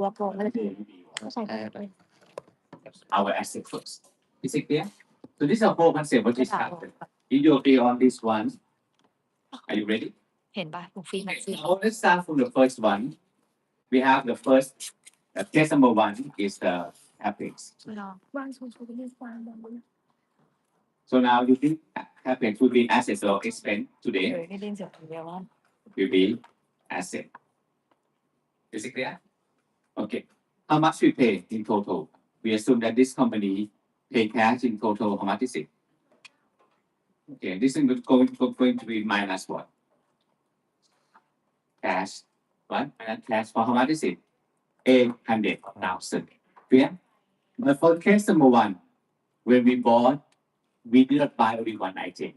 ตัวโปรงเลยก็ใส่ไปเลย our asset first. Is it clear? So this is a whole concept what is happening. If you agree on this one, are you ready? เห็นป่ะถูกฟรีหมดฟรี Now let's start from the first one. We have the first case number one is the capex. วางสูงๆไปที่วางบน So now you think capex will be assets or expense เอ today อไม่ได้เสียบเดียวว่า will be asset. Is it clear? Okay. How much we pay in total? We assume that this company pay cash in total. How much is it? Okay, this is going to be minus what? Cash. What? Minus cash for how much is it? 800,000. Clear? But for case number one, when we bought, we did not buy only one item.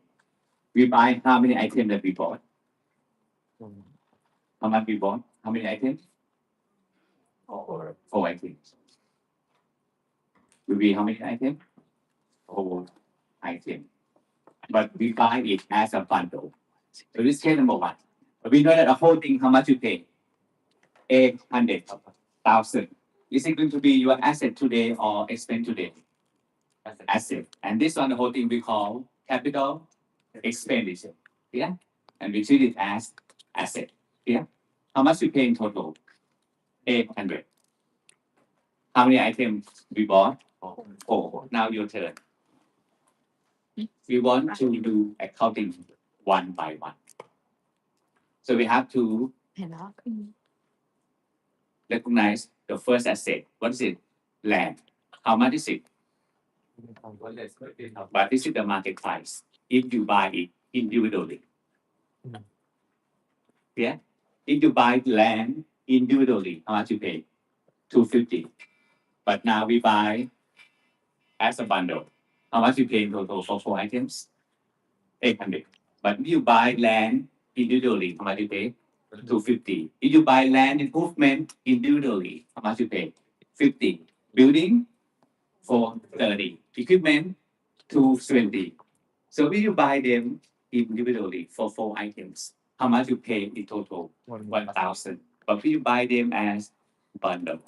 We buy how many items that we bought? How much we bought? How many items? Four items. Will be how many items? 4 items. But we buy it as a bundle. So this is case number one. But we know that the whole thing, how much you pay? 800,000. Is it going to be your asset today or expense today? Asset. And this one, the whole thing we call capital expenditure. Yeah? And we treat it as asset. Yeah? How much you pay in total? 800. How many items we bought? 4. Now your turn. We want to do accounting one by one. So we have to เห็นแล้ว recognize the first asset. What is it? Land. How much is it? But this is the market price. If you buy it individually. Yeah? If you buy land individually, how much you pay? 250. But now we buy as a bundle. How much you pay in total for 4 items? 800. But if you buy land individually, how much you pay? 250. If you buy land improvement individually, how much you pay? 50. Building 430. Equipment 270. So if you buy them individually for 4 items, how much you pay in total? 1,000. But if you buy them as bundle,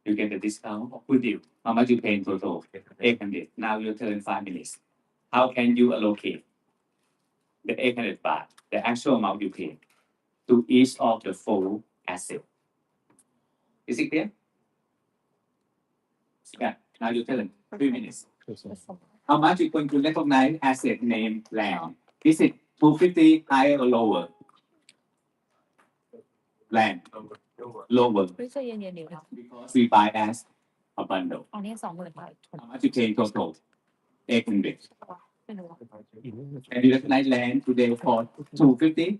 you get the discount. Good deal. How much you pay in total? 800. Now your turn 5 minutes. How can you allocate the 800 baht, the actual amount you pay, to each of the 4 assets? Is it clear? Yeah. Now your turn 3 minutes. How much you going to recognize asset name land? Is it 250 higher or lower? Land. Lower. เฮ้ยใจเย็นๆเดี๋ยว Because we buy as a bundle. อันนี้20,000 บาท How much you pay in total? 800. ไม่รู้ And you recognize land today for 250?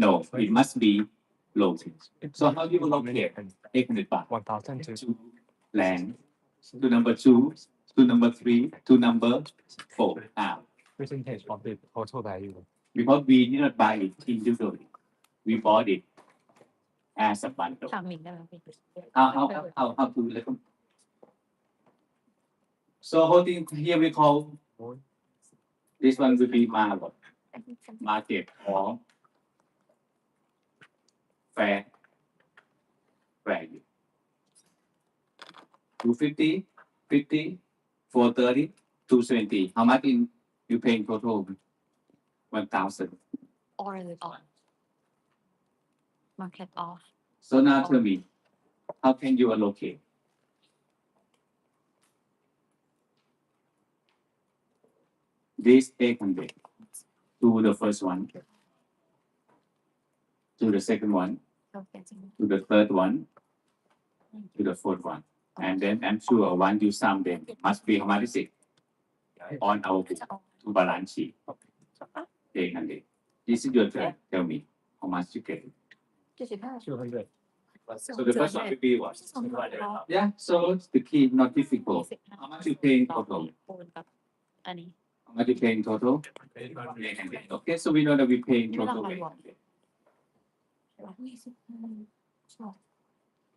No, it must be low. So how do you allocate 800 baht 1,000 to land, to number 2, to number 3, to number 4? How? percentage of the total value. Because we did not buy it individually. We bought it as a bundle. ถามหมิงได้ไหมพี่ How to recommend? So whole thing here we call this one will be market or fair value. 250, 50, 430, 270. How much you pay in total? 1,000. or หรือ on market off So now tell me, how can you allocate? This 800 to the first one, to the second one, โอเคจริง to the third one, to the fourth one. And then I'm sure once you sum them, it must be how much is it? On our book จะออก to balance sheet. 800. This is your turn. Tell me how much you get. 75 200. So the first one will be what? 200 Yeah, so it's the key, not difficult. How much you pay in total? ปูนกับอันนี้ How much you pay in total? 800. Okay, so we know that we pay in total 800.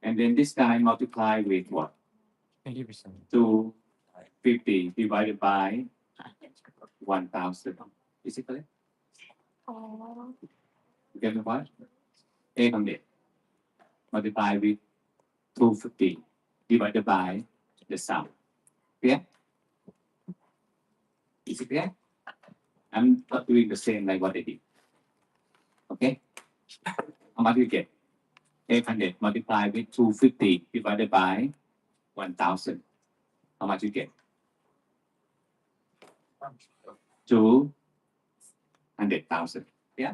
And then this time multiply with what? 80%. 250 divided by 1,000. Is it correct? อ๋อ You get the what? 800 multiply with 250 divided by the sum. Clear? Is it clear? I'm not doing the same like what I did. Okay? How much do you get? 800 multiplied with 250 divided by 1000. How much you get? 200,000. Yeah?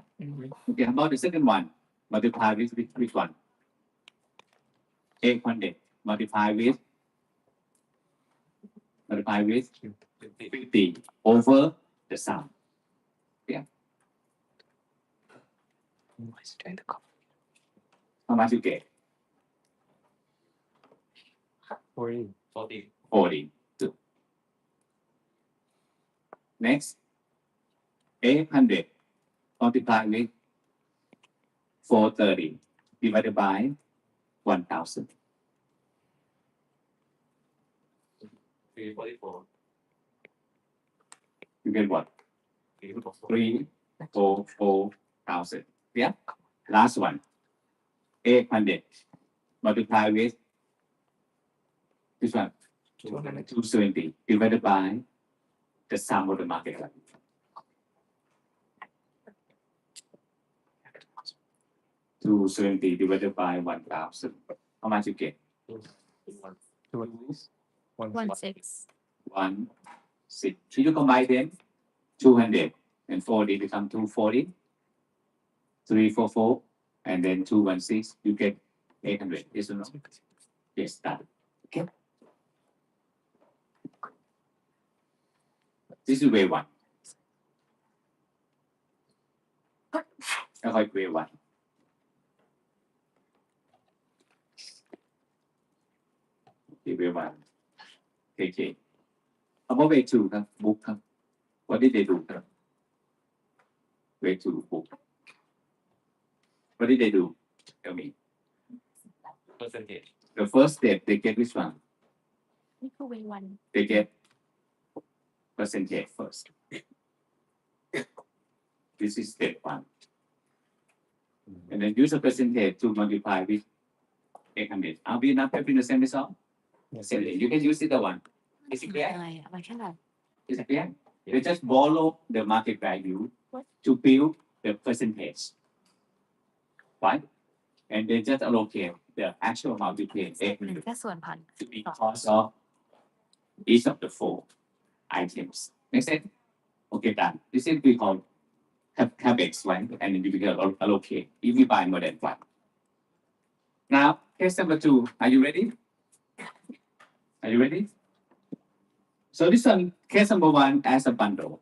Okay, how about the second one? Multiply with which one? 800 multiply with 50 over the sum. How much you get? 40. 40. Next, 800 multiplied with 430 divided by 1000. 344. You get what? 344,000. Yeah. Last one. 800 multiplied with this one. 270 divided by the sum of the market value. 270 divided by 1000. How much you get? 16. 1, 6. Should you combine them? 240 become 240. 344 and then 216. You get 800. Yes or no? Yes, done. Okay. This is way one. Okay, way one. Okay, way one. Okay. How about way two? Book. What did they do? Way two book. What did they do? Tell me. Percentage. The first step, they get which one? นี่คือ way 1 They get percentage first. This is step one. And then use a percentage to multiply with 800. Are we not having the same result? Yes. Same thing. You can use the one. Is it clear? อะไรอะมันแค่แบบ Is it clear? They just borrow the market value to build the percentage. Right? And they just allocate the actual amount you pay 800 แค่ส่วนพัน to be cost of each of the 4 items. Make sense? Okay, done. This is we call capex, right? And then you can allocate if you buy more than one. Now, case number 2. Are you ready? Are you ready? So this one, case number 1 as a bundle.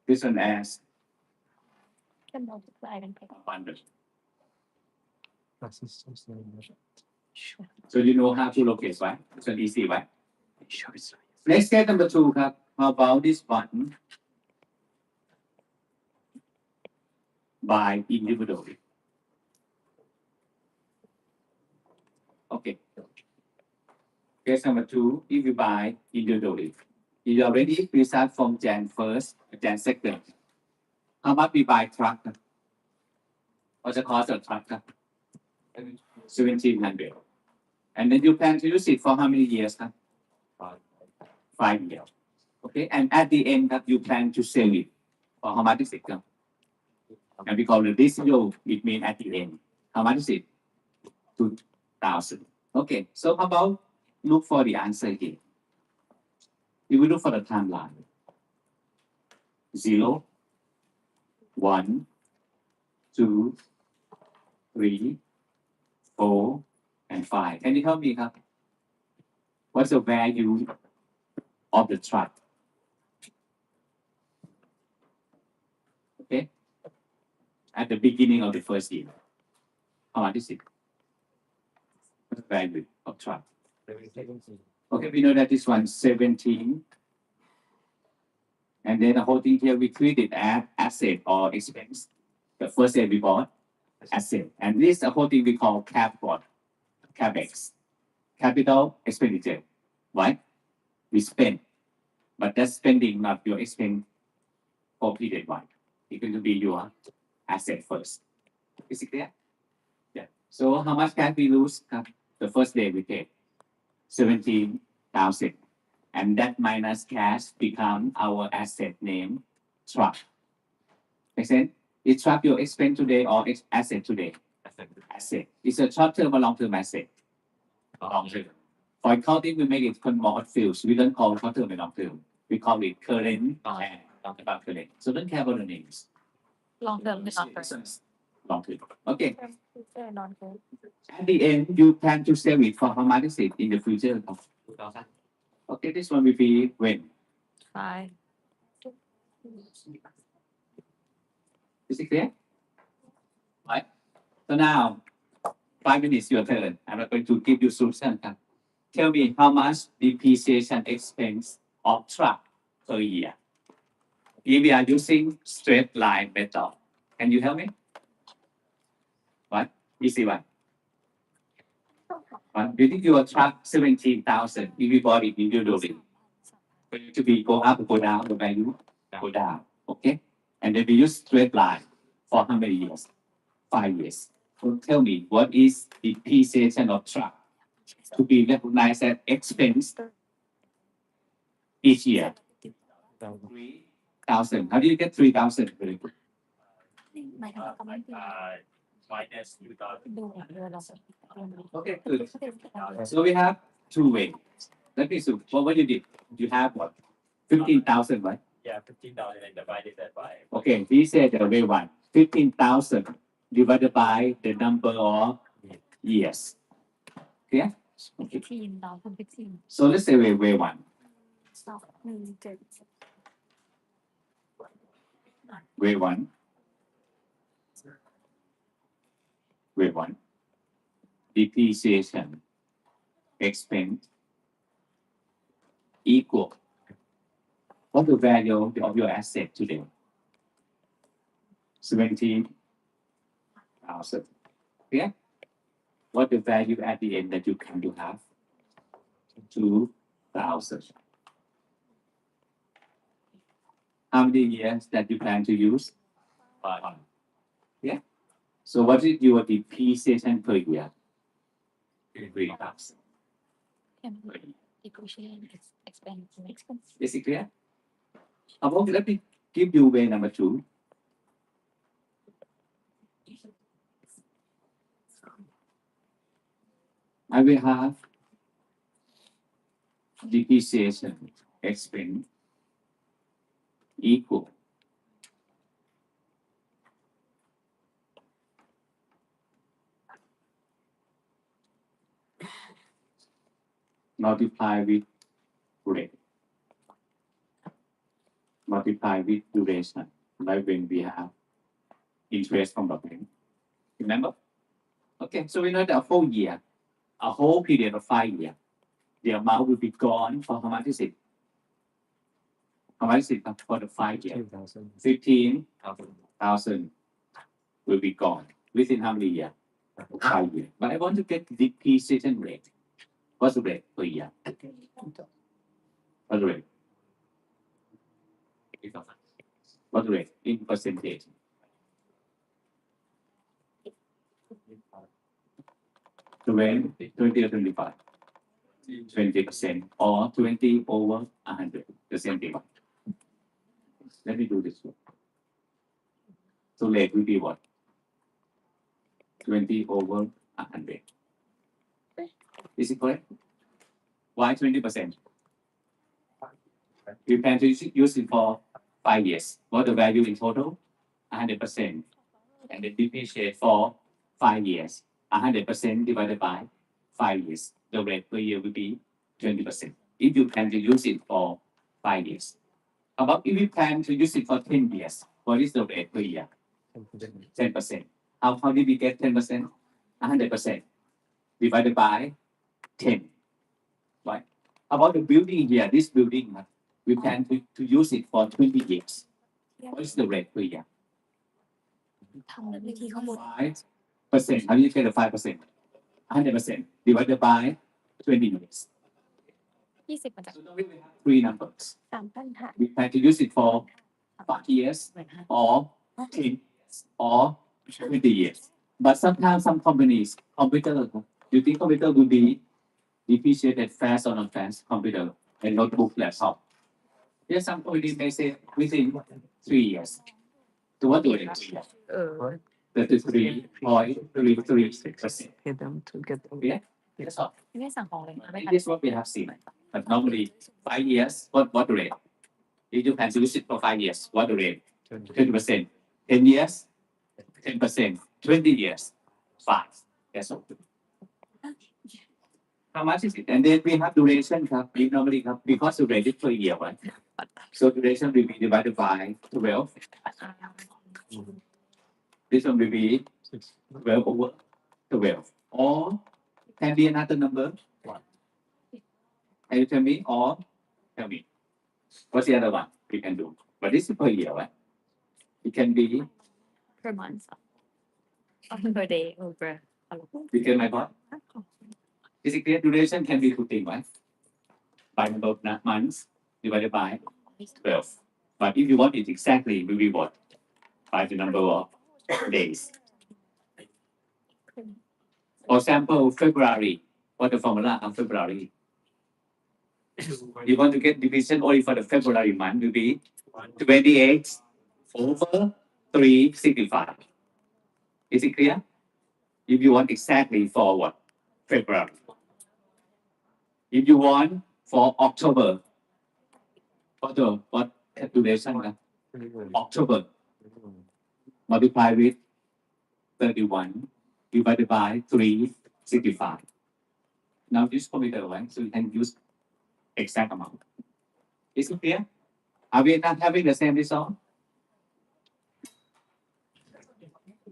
This one as แค่ multiply กันไป a bundle. That's just so slow. So you know how to locate, right? It's an easy, right? Next case number 2, how about this one? Buy individually. Okay. Case number 2, if you buy individually. If you are ready, we start from Jan 1st, Jan 2nd. How much we buy truck? What's the cost of truck? 1,700. And then you plan to use it for how many years? 5 years. Okay. And at the end, you plan to sell it for how much is it? And we call it residual. It means at the end. How much is it? 2,000. Okay. So how about look for the answer here? You will look for the timeline. 0, 1, 2, 3, 4, and 5. Can you help me? What's the value of the truck? Okay. At the beginning of the first year. How much is it? What's the value of truck? 17. Okay, we know that this one 17. And then the whole thing here, we treat it as asset or expense. The first year we bought asset. And this the whole thing we call CapEx. Capital expenditure. Right? We spend. But that's spending, not your expense completed one. It will be your asset first. Is it clear? So how much cash we lose? The first day we paid 17,000, and that minus cash become our asset name truck. Make sense? Is truck your expense today or asset today? Asset. It's a short term or long term asset. Long term. For accounting, we make it more fields. We don't call short term and long term. We call it current and about current. So don't care about the names. long term ไม่ long term Long term. Okay. future long term At the end, you plan to save it for how much is it in the future? 2,000. Okay, this one will be when? 5 Is it clear? Right. So now, 5 minutes your turn. I'm not going to give you solution. Tell me how much depreciation expense of truck per year. If we are using straight line method, can you help me? What? Easy one. What? You think your truck 17,000 if you bought it individually? For you to be go up or go down, the value go down. Okay? And then we use straight line for how many years? 5 years. So tell me, what is depreciation of truck to be recognized as expense each year? 3,000. How do you get 3,000? Very good. หมายถึงว่าเขาไม่ดี Minus 2,000. ดูเรือเรา Okay, good. So we have two ways. Let me see. What you did? You have what? 15,000, right? Yeah, 15,000 and divided that by. Okay, we said the way one. 15,000 divided by the number of years. Clear? Okay. 15เราคุณ15 So let's say way one. 2 1 7 Way one. Way one. Depreciation expense equal. What the value of your asset today? 17,000. Yeah. What the value at the end that you can do have? 2,000. How many years that you plan to use? 5. Yeah. So what is your depreciation per year? 3,000. depreciation expense Is it clear? About let me give you way number 2. I will have depreciation expense equal multiply with rate. Multiply with duration, like when we have interest from the bank. Remember? Okay, so we know that a whole year, a whole period of 5 years, the amount will be gone for how much is it? How much is it for the 5 years? 2,000. 15,000 will be gone within how many years? 5 years. But I want to get depreciation rate. What's the rate per year? What's the rate? What's the rate in percentage? 20 or 25? 20% or 20 over 100, the same thing. Let me do this one. So rate will be what? 20 over 100. Is it correct? Why 20%? We plan to use it for 5 years. What the value in total? 100%. And the depreciate for 5 years. 100% divided by 5 years. The rate per year will be 20%. If you plan to use it for 5 years. How about if you plan to use it for 10 years? What is the rate per year? 10%. How did we get 10%? 100% divided by 10. Right? How about the building here? This building, we plan to use it for 20 years. What is the rate per year? ทำวิธีข้อมูล 5%. How do you get the 5%? 100% divided by 20 years. 20 มาจาก So now we have 3 numbers. 3,000 หาร We plan to use it for 5 years or 10 years or 20 years. But sometimes some companies, computer, you think computer will be depreciated fast or not fast? Computer and notebook, laptop. Yes, some companies may say within 3 years. So what do it? 33.33%. Pay them to get them. Yeah, that's all. ไม่ได้สั่งของเลยไม่ทัน This is what we have seen. But normally 5 years, what the rate? If you can use it for 5 years, what the rate? 20%. 10 years, 10%. 20 years, 5. That's all. How much is it? And then we have duration, normally, because the rate is per year, right? So duration will be divided by 12. This one will be 12 over 12. Or can be another number. Can you tell me? Or tell me. What's the other one we can do? But this is per year, right? It can be, per month per day or per you get my point? Basically, duration can be 2 things, right? By number of months divided by 12. But if you want it exactly, we will what? By the number of days. For example, February. What the formula of February? You want to get division only for the February month will be 28 over 365. Is it clear? If you want exactly for what? February. If you want for October, what duration? October multiply with 31 divided by 365. Now this computer, right? So you can use exact amount. Is it clear? Are we not having the same result?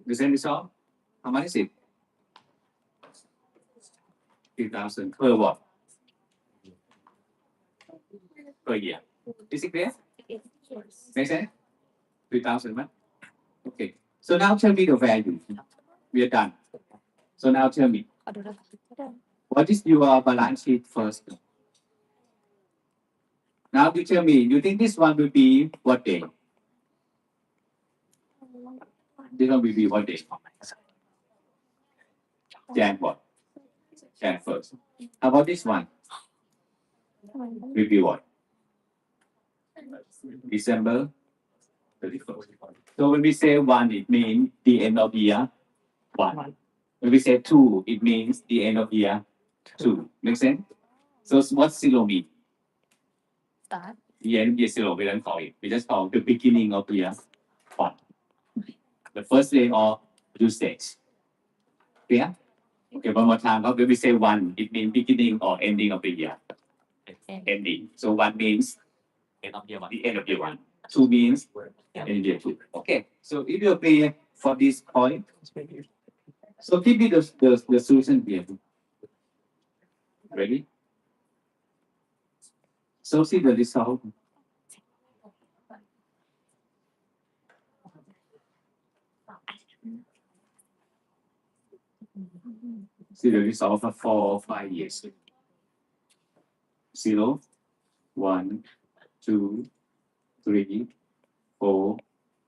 The same result? How much is it? 3,000 per what? Per year. Is it clear? Make sense? 3,000, right? Okay. So now tell me the value. We are done. So now tell me, ขอดูนะคะ what is your balance sheet first? Now you tell me, you think this one will be what day? This one will be what day? Jan what? Jan first. How about this one? Will be what? December 31st. So when we say 1, it means the end of year 1. When we say 2, it means the end of year 2. Make sense? So what 0 mean? start The end of year 0, we don't call it. We just call the beginning of year 1. The first day of usage. Clear? Okay, one more time. When we say 1, it means beginning or ending of the year. Ending. So 1 means End of year one. the end of year 1. 2 means end of year 2. Okay. So if you're clear for this point, so give me the solution here. Ready? So see the result. See the result for 4 or 5 years. 0, 1, 2, 3, 4,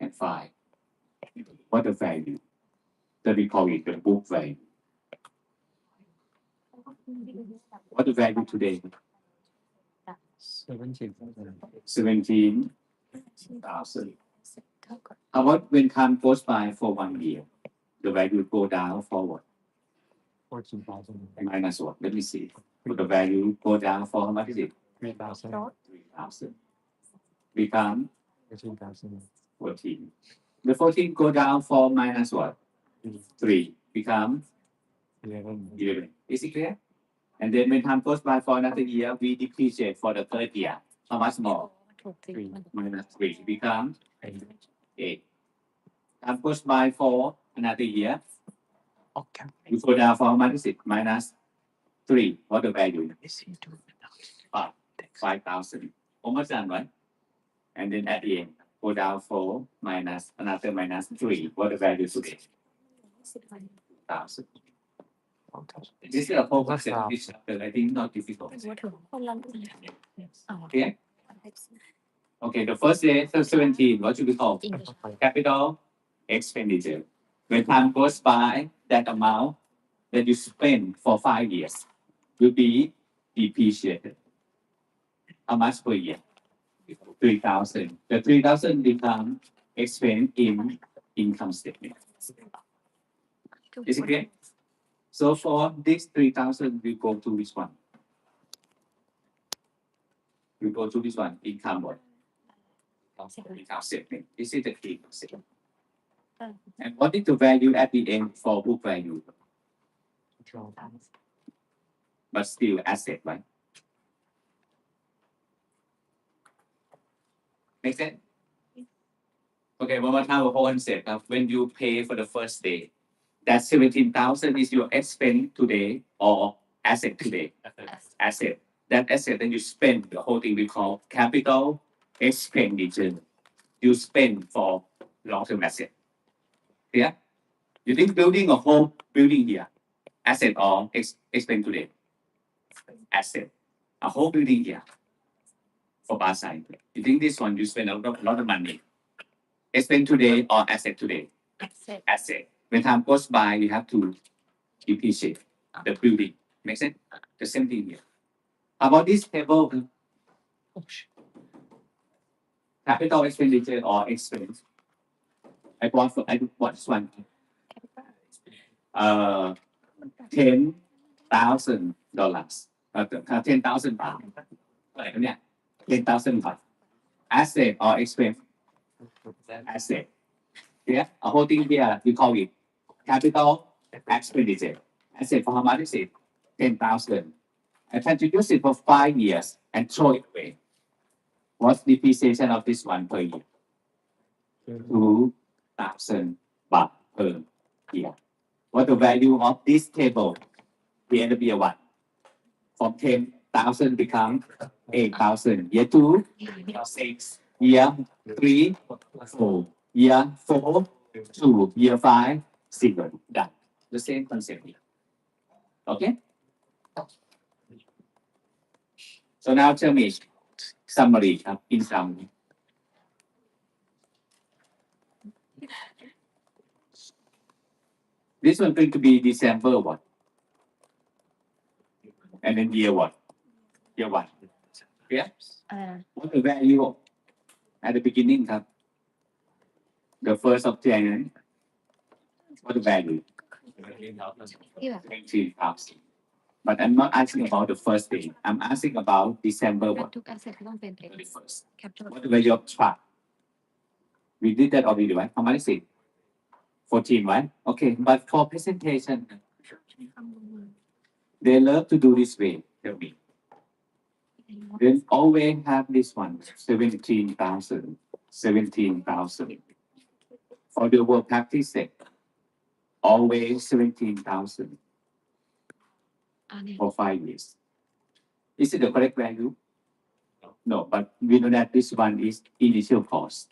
and 5. What the value? That we call it the book value. What the value today? 17,000. How about when time goes by for 1 year? The value go down for what? 14,000. Minus what? Let me see. So the value go down for how much is it? 3,000. 3,000. Become 13,000. 14. The 14 go down for minus what? 3. Become 11. 11. Is it clear? And then when time goes by for another year, we depreciate for the third year. How much more? ถูก 3. Minus 3. Become 8. 8. Time goes by for another year. Okay. You go down for how much is it? Minus 3. What the value? Is he doing it? 5,000. Almost done, right? And then at the end, go down for minus another minus 3. What the value today? 1,000. This is a whole concept of this chapter. I think not difficult. ว่าถึงคนละอ๋อ Okay? Okay, the first day, so 17, what should we call? English Capital expenditure. When time goes by, that amount that you spend for 5 years will be depreciated. How much per year? 3,000. The 3,000 become expense in income statement. Is it clear? So for this 3,000, we go to which one? We go to this one, income what? Income statement. This is the key concept. And what is the value at the end for book value? But still asset, right? Make sense? Okay, one more time, a whole concept. When you pay for the first day, that 17,000 is your expense today or asset today? Asset. That asset that you spend, the whole thing we call capital expenditure. You spend for long-term asset. Yeah? You think building a whole building here, asset or expense today? Asset. A whole building here for bar side. You think this one you spend a lot of money? Expense today or asset today? Asset. Asset. When time goes by, you have to depreciate the building. Make sense? The same thing here. How about this table? Capital expenditure or expense. I want this one. $10,000. $10,000 baht. อะไรครับเนี่ย $10,000 baht. Asset or expense? Asset. Yeah, a whole thing here, we call it capital expenditure. Asset for how much is it? 10,000. I plan to use it for 5 years and throw it away. What's the depreciation of this one per year? 2,000 baht per year. What the value of this table? The end of year one. From 10,000 become 8,000. Year 2, 6. Year 3, 4. Year 4, 2. Year 5, 0. Done. The same concept here. Okay? So now tell me, summary in summary. This one going to be December what? And then year what? Year 1. Yeah? What the value at the beginning? The 1st of January. What the value? 20,000. But I'm not asking about the first day. I'm asking about December 1. ทุก asset ต้องเป็น 31st. capital What the value of truck? We did that already, right? How much is it? 14, right? Okay, but for presentation, they love to do this way. Tell me. They always have this one, 17,000. 17,000. For the work practice sake, always 17,000 อันนี้ for 5 years. Is it the correct value? No, but we know that this one is initial cost.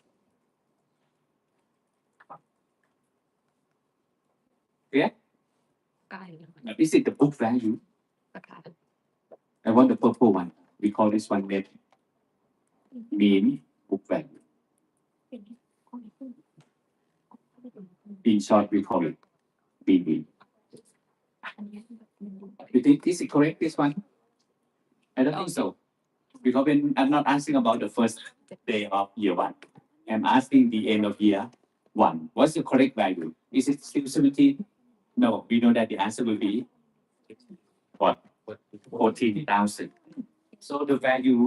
Yeah? ใกล้แล้ว But is it the book value? ประกาศ I want the purple one. We call this one net mean book value. In short, we call it BB. อันนี้ You think this is correct, this one? I don't think so. Because when I'm not asking about the first day of year 1. I'm asking the end of year 1. What's the correct value? Is it still 17? No, we know that the answer will be what? 14,000. So the value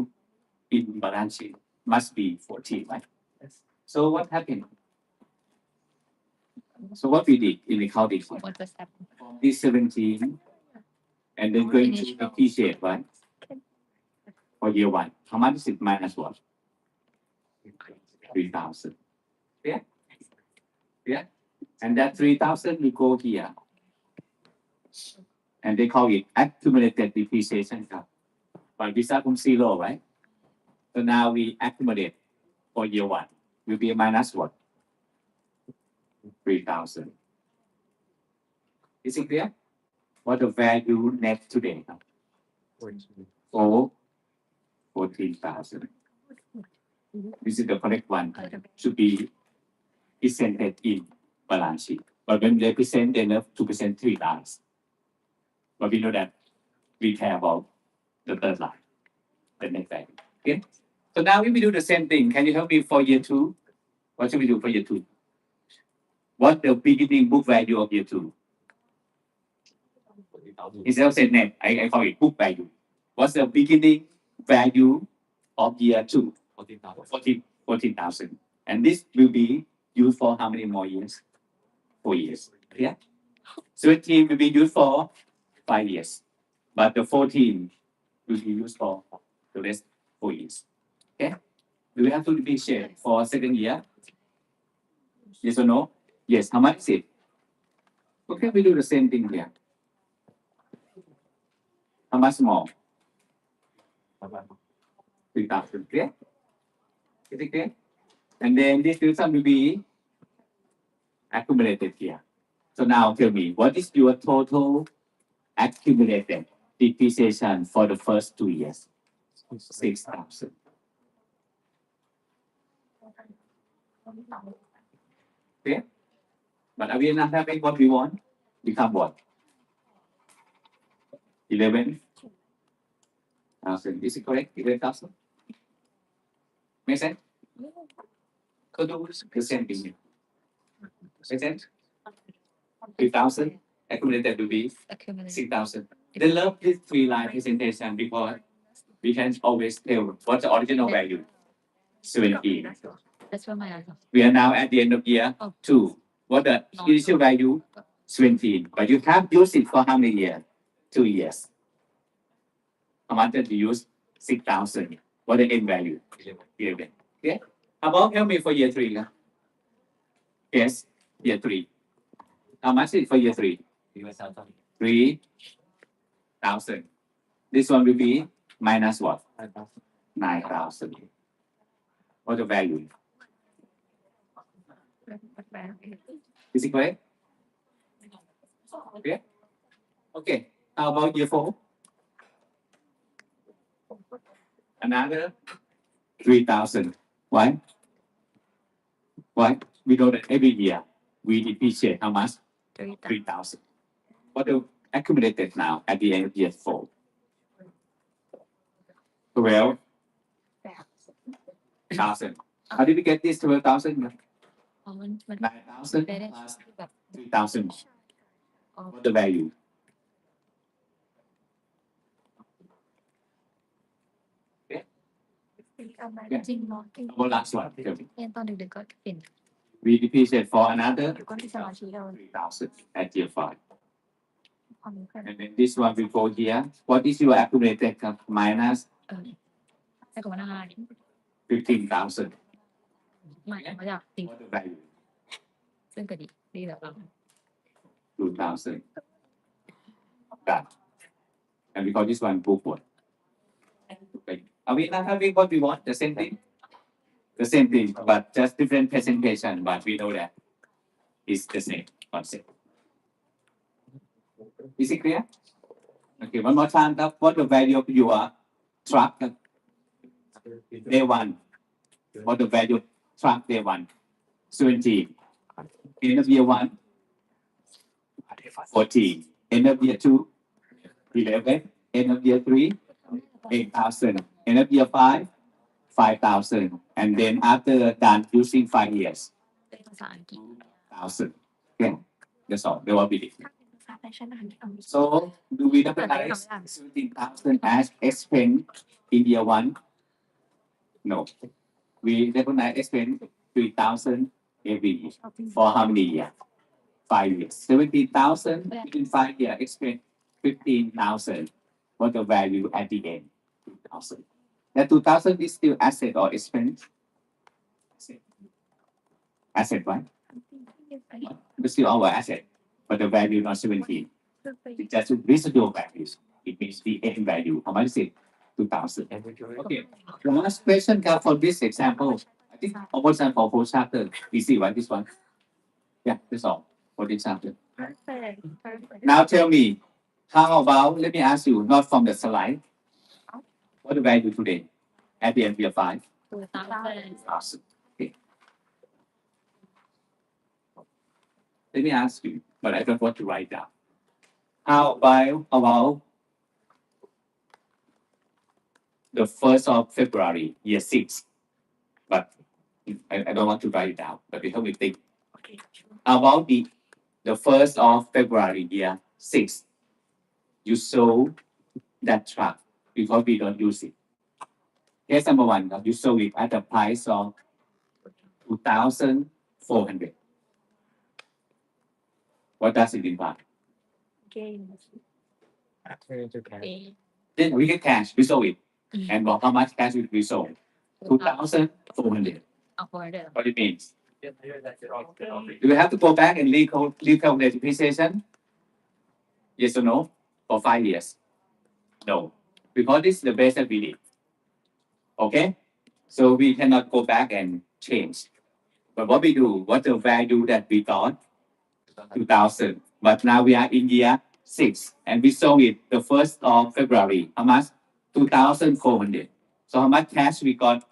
in balance sheet must be 14, right? So what happened? So what we did in accounting? what was that This 17 and then going to depreciate, right? For year 1. How much is it minus what? 3,000. Yeah? Yeah? And that 3,000 will go here. And they call it accumulated depreciation. But we start from 0, right? So now we accumulate for year 1. Will be a minus what? 3,000. Is it clear? What the value net today? Oh, 14,000. This is the correct one. Should be presented in balance sheet. But when they present, they love to present 3 times. But we know that we care about the third line, the net value. Okay. So now if we do the same thing, can you help me for year 2? What should we do for year 2? What the beginning book value of year 2? Instead of saying net, I call it book value. What's the beginning value of year 2? 14,000. And this will be used for how many more years? 4 years. Yeah. 17 will be used for 5 years. But the 14 will be used for the rest 4 years. Okay. Do we have to depreciate for second year? Yes or no? Yes. How much is it? Okay, we do the same thing here. How much more? 3,000. Clear? Is it clear? And then this sum will be accumulated here. So now tell me, what is your total accumulated depreciation for the first 2 years? 6,000. Okay? But are we not having what we want? Become what? 11,000. Is it correct? 11,000? Make sense? So do the same thing here. Make sense? 3,000 accumulated will be accumulate. 6,000. They love this 3-line presentation because we can always tell what's the original value. 17. That's what my answer. We are now at the end of year 2. What the initial value? 17. But you have used it for how many years? 2 years. How much did you use? 6,000. What the end value? 11. Okay. How about help me for year 3? Huh? Yes, year 3. How much is it for year 3? 3,000. This one will be minus what? 9,000. What the value? Is it correct? Okay. Okay. How about year 4? Another 3,000. Why? Why? We know that every year we depreciate how much? 3,000. What the accumulated now at the end of year 4? 12,000. How did we get this 12,000? 9,000 plus 3,000. What the value? What last one? Tell me. เรียนตอนดึกๆก็เปลี่ยน We depreciate for another ก็ที่สมาธิเรา 3,000 at year 5. ความรู้กัน And then this one will go here. What is your accumulated minus แต่ก็ว่าน่า 15,000? หมายมาจากสิ่ง What the value? ซึ่งก็ดีแล้วเรา 2,000. Done. And we call this one book one. Okay. Are we not having what we want? The same thing? The same thing, but just different presentation. But we know that it's the same concept. Is it clear? Okay, one more time. What the value of your truck? Day 1. What the value of truck day 1? 17. End of year 1? 14. End of year 2? 11. End of year 3? 8,000. End of year 5? 5,000. And then after done using 5 years, เป็นภาษาอังกฤษ 1,000. Okay, that's all. They will be it. ภาษาแฟชั่นอาหารที่เอา So do we recognize 17,000 as expense in year 1? No. We recognize expense 3,000 every year. For how many years? 5 years. 17,000 in 5 years. Expense 15,000. What the value at the end? 2,000. That 2,000 is still asset or expense? Asset, right? It's still our asset, but the value not 17. It's just residual values. It means the end value. How much is it? 2,000. Okay. The last question comes for this example. I think almost time for whole chapter. Easy, right? This one. Yeah, that's all for this chapter. perfect Now tell me, how about, let me ask you, not from the slide. What the value today at the end of year 5? 2,000 Awesome. Okay. Let me ask you, but I don't want to write down. How about the 1st of February, year 6? But I don't want to write it down, but we help me think. Okay, sure. How about the 1st of February, year 6? You sold that truck because we don't use it. Case number 1, you sold it at the price of 2,400. What does it imply? Gain. Turn to cash. Gain. Then we get cash, we sold it. Andบอก how much cash we sold? 2,400. Afforded. What it means? That's it all. Do we have to go back and recalculate depreciation? Yes or no? For 5 years? No. Because this is the base that we did. Okay? So we cannot go back and change. But what we do, what the value that we got? 2,000. But now we are in year 6 and we sold it the 1st of February. How much? 2,400. So how much cash we got?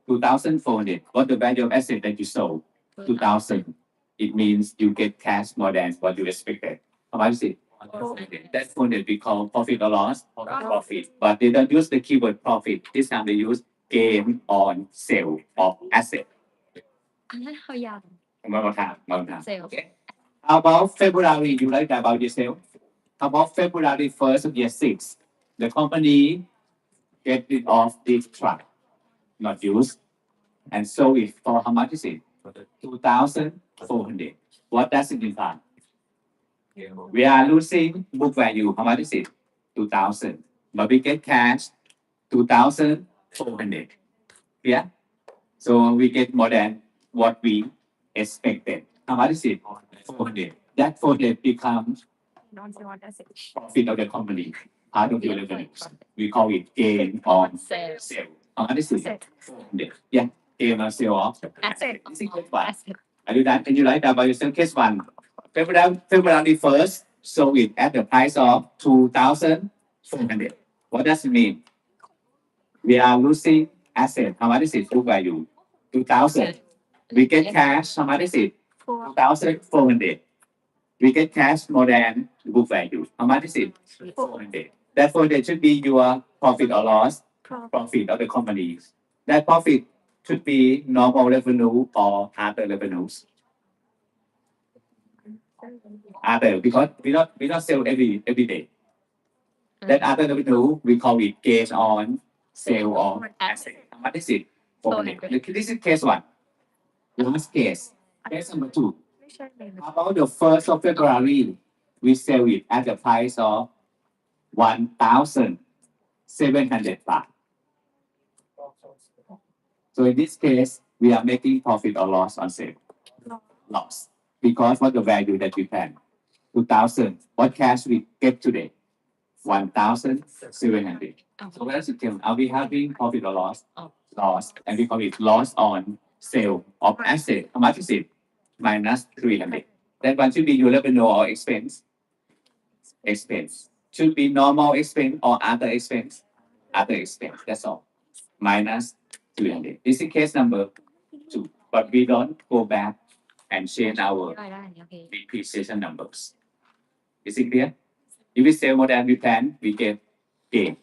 2,400. What the value of asset that you sold? 2,000. It means you get cash more than what you expected. How much is it? That's what we call profit or loss. Profit. But they don't use the keyword profit. This time they use gain on sale of asset. อันนั้นเขายาว One more time. Sale. Okay. How about February? You write about yourself. How about February 1st of year 6? The company get rid of this truck, not used, and sold it for how much is it? 2,400. What does it imply? We are losing book value. How much is it? 2,000. But we get cash 2,400. Yeah. So we get more than what we expected. How much is it? 400. That 400 becomes non sale asset profit of the company, part of your revenues. We call it gain on sale sale. How much is it? asset 400. Yeah. Gain on sale of asset This is case one. asset Are you done? Can you write down by yourself? Case 1. February 1st, sold it at the price of 2,400. What does it mean? We are losing asset. How much is it? Book value 2,000. We get cash. How much is it? 2,400. We get cash more than book value. How much is it? 400. Therefore, that should be your profit or loss. Profit of the company. That profit should be normal revenue or other revenues. Other, because we not sell every day. That other revenue, we call it gain on sale of asset. How much is it? 400. This is case 1. Last case. Case number 2. ไม่ใช่เลย How about the 1st of February? We sell it at the price of 1,700 baht. So in this case, we are making profit or loss on sale. Loss. Because what the value that we plan? 2,000. What cash we get today? 1,700. So what does it tell? Are we having profit or loss? Loss. And we call it loss on sale of asset. How much is it? Minus 300. That one should be your revenue or expense. Expense. Should be normal expense or other expense. Other expense. That's all. Minus 300. This is case number 2. But we don't go back and change our ได้ได้โอเค depreciation numbers. Is it clear? If we sell more than we plan, we get gain.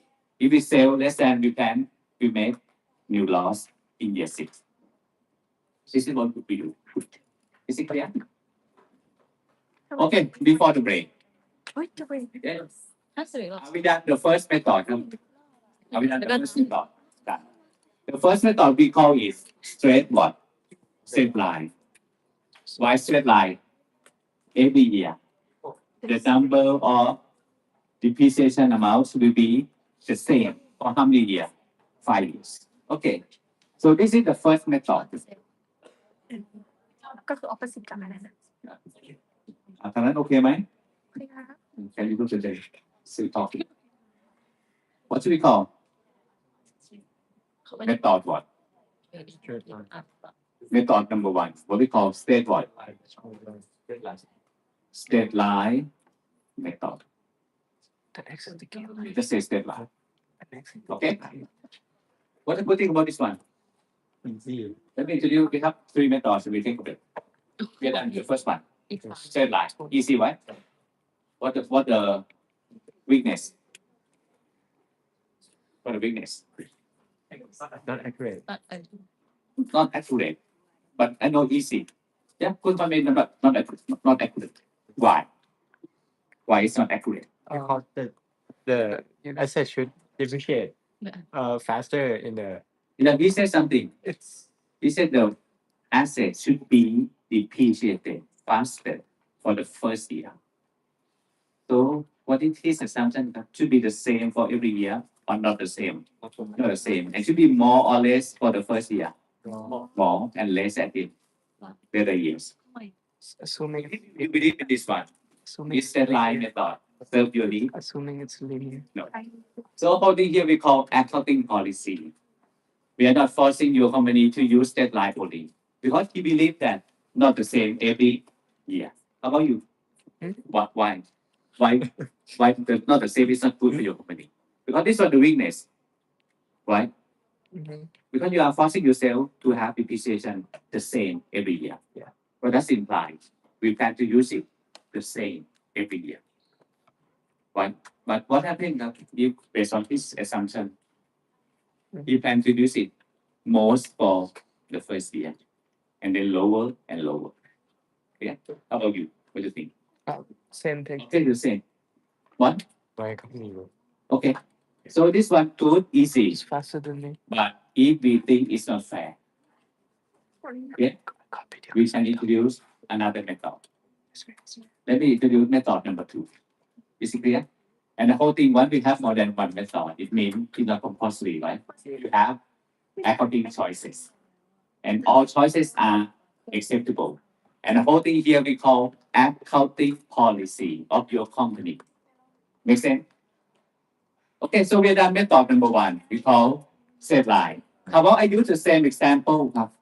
If we sell less than we plan, we make new loss in year 6. This is what we do. Is it clear? Okay, before the break. เฮ้ยจะไป Yes. ถ้าสื่อหรอ Are we done the first method? Are we done the first method? Done. The first method we call is straight what? Straight line. Why straight line? Every year, the number of depreciation amounts will be the same for how many years? 5 years. Okay. So this is the first method. ก็คือ opposite กับอันนั้นนะ ตอนนั้นโอเคไหม โอเคค่ะ Can you go to the still talking? What should we call? เขาไม่ได้ Method what? Method number 1. What we call state what? State line method. The access to give. Just say state line. Okay. What's the good thing about this one? Easy. Let me introduce. We have 3 methods. We think of it. We are done with the first one. Straight line. Easy, right? What the weakness? What the weakness? Not accurate. Not accurate, but I know easy. Yeah, good one, not accurate. Not accurate. Why? Why it's not accurate? Because the asset should depreciate faster in the He said something. it's He said the asset should be depreciated faster for the first year. So what is his assumption? Should be the same for every year or not the same? Not the same. It should be more or less for the first year. More and less at the later years. assuming You believe in this one? assuming Is that line method? Serve your need? assuming it's linear. So according here we call accounting policy. We are not forcing your company to use that line only because he believe that not the same every year. How about you? What? Why? Why not the same is not good for your company? Because this is the weakness, right? Because you are forcing yourself to have depreciation the same every year. Yeah. What does it imply? We plan to use it the same every year. Right? But what happens if based on this assumption, you plan to use it most for the first year and then lower and lower. Yeah. How about you? What do you think? Same thing. Okay, the same. One? My company will. Okay. So this one good, easy. It's faster than me. But if we think it's not fair, we can introduce another method. Let me introduce method number 2. Is it clear? And the whole thing, once we have more than one method, it means it's not compulsory, right? You have accounting choices. And all choices are acceptable. And the whole thing here we call accounting policy of your company. Make sense? Okay, so we are done method number 1. We call set line. How about I use the same example?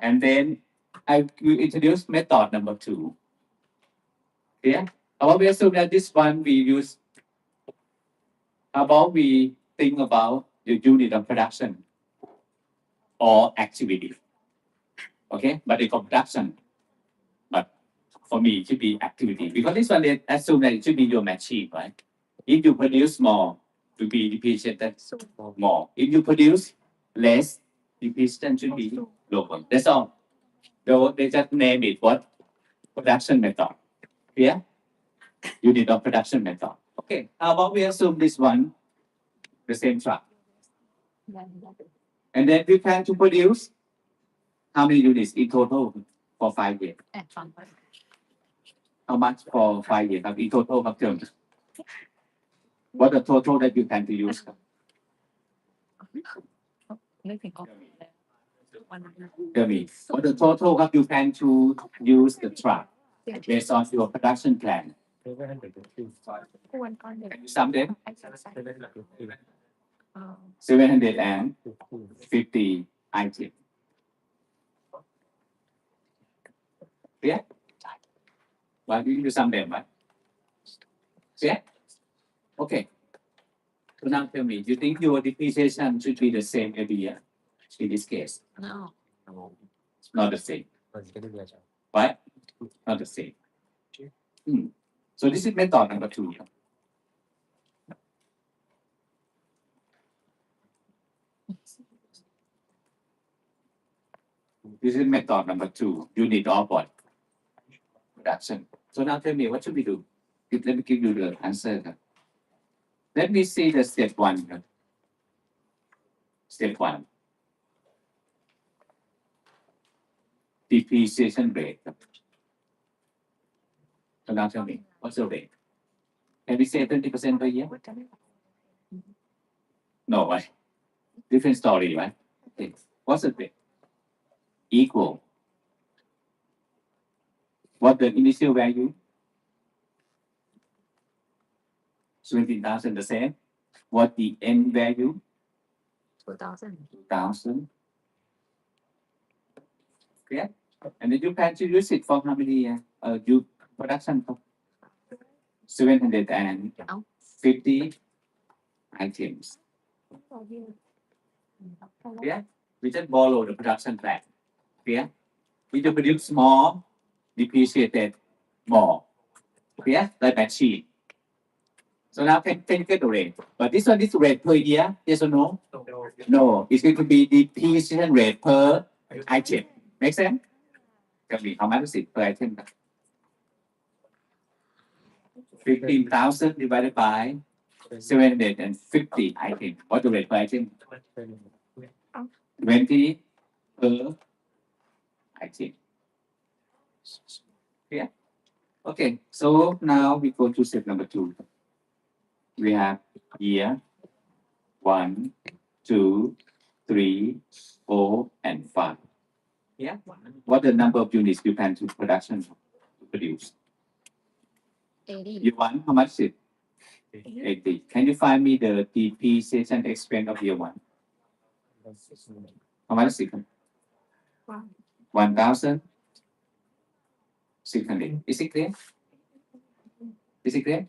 And then I will introduce method number 2. Yeah. How about we assume that this one we use? How about we think about the unit of production or activity? Okay, but they call production. But for me, it should be activity because this one they assume that it should be your machine, right? If you produce more, to be depreciated more. If you produce less, depreciation should be lower. That's all. They just name it what production method. Yeah, unit of production method. Okay, how about we assume this one, the same truck, and then we plan to produce how many units in total for 5 years? How much for 5 years? In total, terms. What the total that you plan to use? Tell me, what the total you plan to use the truck based on your production plan? Can you sum them? 750 items. Yeah? Why do you sum them, right? Yeah? Okay. So now tell me, do you think your depreciation should be the same every year? In this case, No. not the same, right? Not the same. So this is method number 2. This is method number 2. Unit of what? Production. So now tell me, what should we do? Let me give you the answer. Let me see the step 1. Step 1. Depreciation rate. So now tell me, what's the rate? Can we say 20% per year? No, right? Different story, right? Okay. What's the rate? Equal. What the initial value? 17,000 the same. What the end value? 2,000. 2,000. Okay. And then you plan to use it for how many years? You production for 750 items. Yeah. We just borrow the production plan. Yeah. If you produce more, depreciated more. Yeah, like machine. So now can you get the rate? But this one is rate per year, yes or no? No, it's going to be depreciation rate per item. Make sense? Can be how much is it per item? 15,000 divided by 750 item. What's the rate per item? 20 per item. Yeah. Okay, so now we go to step number 2. We have year 1, 2, 3, 4, and 5. Yeah. What the number of units you plan to produce? 80. Year 1, how much is it? 80. Can you find me the depreciation expense of year 1? How much is it? 1,600. Is it clear? Is it clear?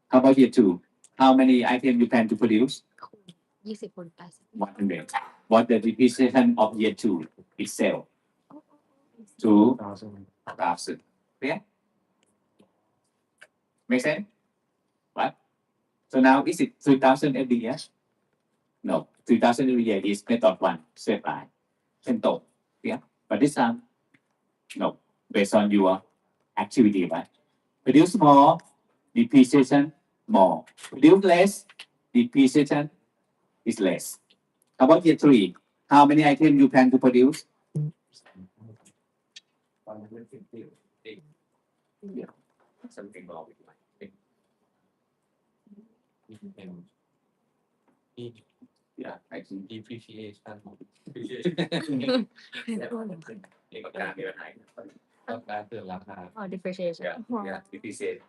How about year 2? How many items you plan to produce? 20 คูณ 100. What the depreciation of year 2 itself? 2,000. Clear? Make sense? What? So now is it 3,000 every year? No, 3,000 every year is method 1, straight line. Simple. Yeah. But this time, no, based on your activity, right? Produce more, depreciation more. Produce less, depreciation is less. How about year 3? How many items you plan to produce? Yeah. Something wrong with my thing. Yeah, I think depreciation เอกการมีปัญหา การเกิดราคา อ๋อ depreciation Yeah, depreciate.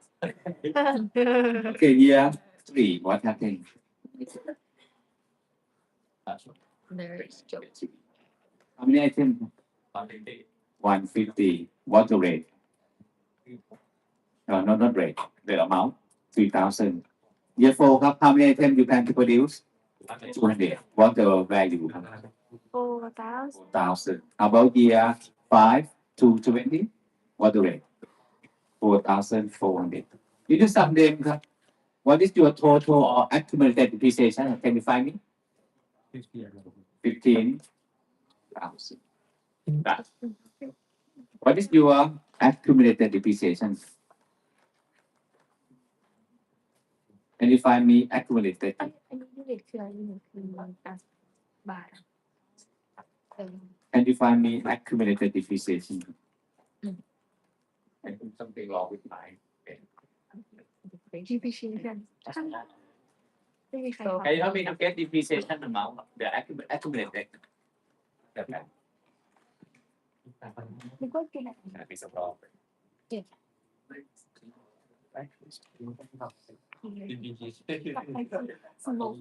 Okay, year 3, what happened? there is joke How many items? 150. What's the rate? No, not rate. The amount 3,000. Year 4, how many items you plan to produce? 200. What's the value? 4,000 4,000. How about year 5 to 20? What's the rate? 4,400. You do some them. What is your total or accumulated depreciation? Can you find me? 15,000. What is your accumulated depreciation? Can you find me accumulated? อันนี้ยูนิตคืออะไรยูนิตคือบาทเออ Can you find me accumulated depreciation? I think something wrong with my depreciation ไม่มีใคร Can you help me to get depreciation amount? The accumulated. นึกว่ากินอะไร That is a problem. depreciation สโลว์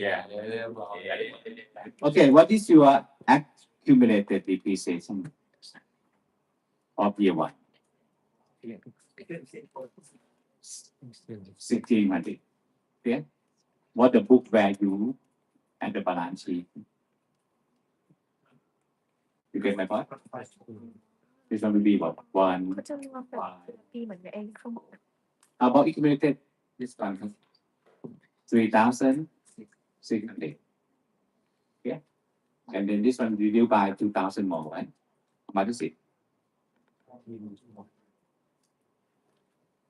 yeah Okay, what is your accumulated depreciation of year 1? 1,600. Okay. What the book value and the balance sheet? You get my point? This one will be what? 1. ก็จะรวมแบบปีเหมือนเองข้างบน How about accumulated? This one. 3,600. Yeah. And then this one reduced by 2,000 more, right? How much is it?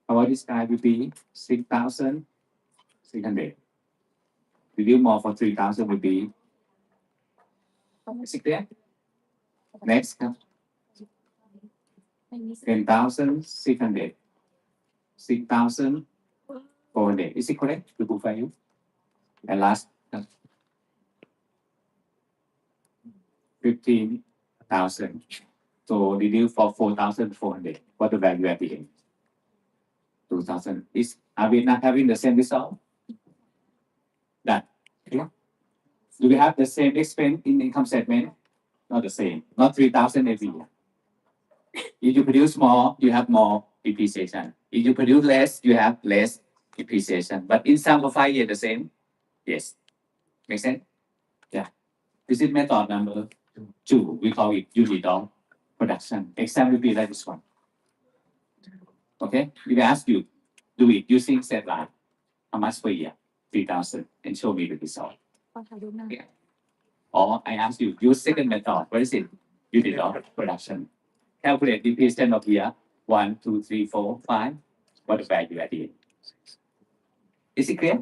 How about this guy will be 6,600. Reduce more for 3,000 will be 6 Next, ไม่มี 10,600. 6,400. Is it correct? The book value? And last, 15,000. So reduce for 4,400. What the value at the end? 2,000. Are we not having the same result? That. Yeah. Do we have the same expense in income statement? Not the same. Not 3,000 every year. If you produce more, you have more depreciation. If you produce less, you have less depreciation. But in some of 5 years, the same? Yes. Make sense? Yeah. This is method number 2. We call it unit of production. Example will be like this one. Okay, if I ask you, do it using set line, how much per year? 3,000, and show me the result. ขอถ่ายรูปหน้า Or I ask you, use second method. What is it? Unit of production. Calculate depreciation of year 1, 2, 3, 4, 5. What the value at the end? Is it clear?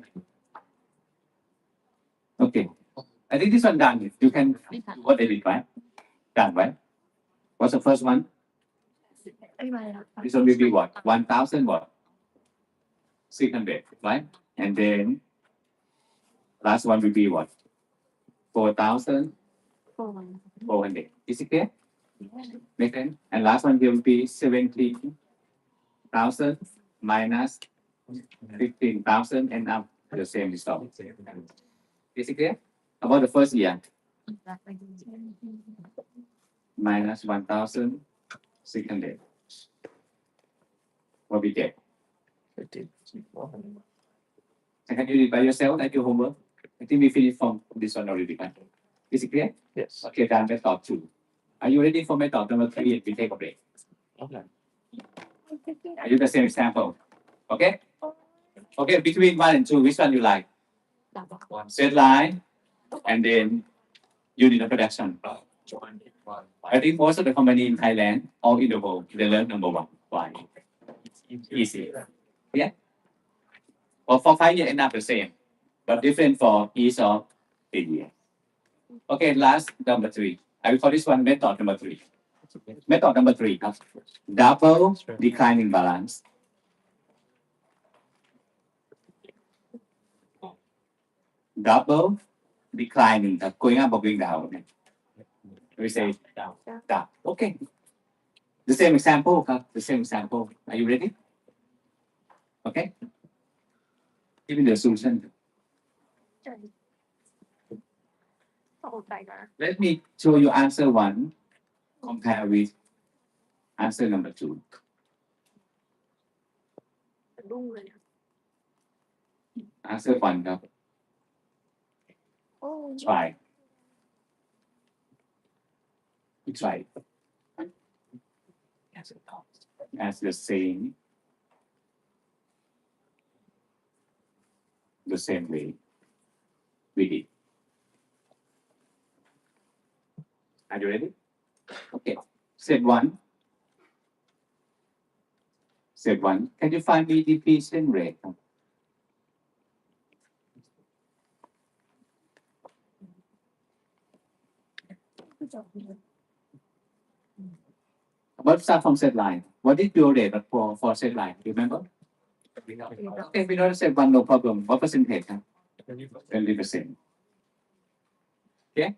Okay. I think this one done. You can do what they did, right? Done, right? What's the first one? ไม่มาแล้ว This one will be what? 1,000 what? 600, right? And then last one will be what? 4,400. โอ้ย Is it clear? Make sense? And last one will be 70,000 minus 15,000 and up the same result. Is it clear? About the first year, minus 1,600. What we get? 15,400. And can you read by yourself at your homework? I think we finished from this one already. Right? Is it clear? Yes. Okay, done method 2. Are you ready for method number 3? We take a break. Okay. Are you the same example? Okay? Okay, between 1 and 2, which one you like? ดับอ่ะ one Set line and then unit of production. one I think most of the company in Thailand, all in the world, they learn number 1. Why? Easy. Yeah? Well, for 5 years, end up the same, but different for each of the year. Okay, last number 3. I will call this one method number 3. Method number 3, double declining balance. Double declining, going up or going down. We say down. Down. Okay. The same example, the same example. Are you ready? Okay. Give me the solution. โอ้ใจกัน Let me show you answer 1. Compare with answer number 2. รุ่งเลย Answer 1. โอ้ Try. We try. As the same way we did. Are you ready? Okay. Step 1. Step 1. Can you find me depreciation rate? Let's start from set line. What is your rate for set line? Remember? Okay, we know set 1, no problem. What percentage? 20%. Okay?